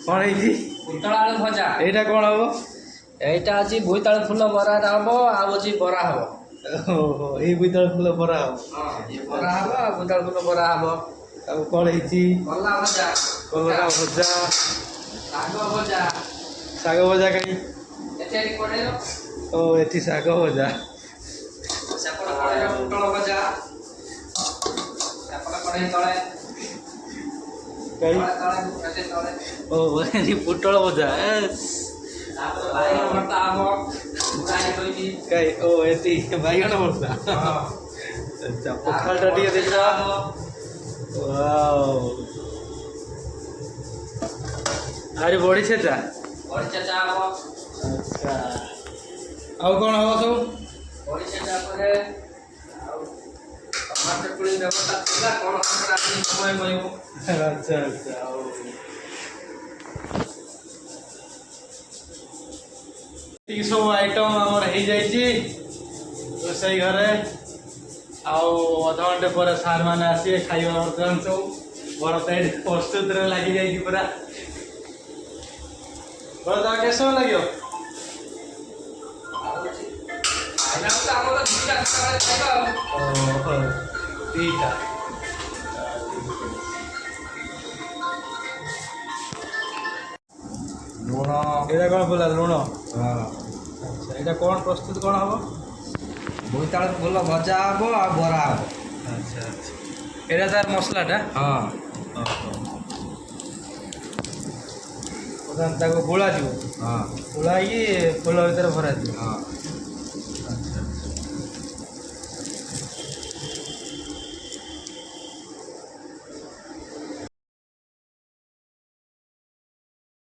कौन है पुटल आलू भजा एटा कौन हम एटा अछि बोईताल फूल बरा हबो आ अछि बरा हबो ओहो ए बुइतल फूल बरा हम हां ये बरा हबो आ बोईताल फूल बरा हबो अब कौन है कल्ला भजा कलरा भजा साग भजा कहीं एते कोडेलो ओ एठी साग भजा सेपड़ कोडेलो पुटल भजा सेपड़ कोडे तळे कहीं तळे एते तळे ओ एठी पुटल भजा तापर बाइगण भर्ता हबो उड़ाई होइनी कहीं ओ एठी बाइगण भरता हां अच्छा पखाल टा दिए देखा वाओ अरे बड़ी छेचा हबो अच्छा आउ कौन हवा सब बड़ी छेचा परे आ टमाटर पुली व्यवस्था थिला कोन हमरा आनी समय कहबो अच्छा अच्छा आओ ये सब आइटम आमर हो जाइए रोसई घरे आउ अधघंटे पर सार मैंने आसिए खाइबा बर्तमान सब बरता प्रस्तुत लगी जाइए पूरा बरता के समय लगे आइना तो हमर दुटा सकाळे खाइबा ठीक है लूण এটা कौन बोला लुण हां अच्छा এটা कौन प्रस्तुत कौन हम बोईताल फूल भजा हबो आ बरा हबो अच्छा अच्छा এটা তার মশলাটা हां প্রধান তাকে গোলা দিব हां গোলাইকি ফুল ভিতরে ভরা দিব हां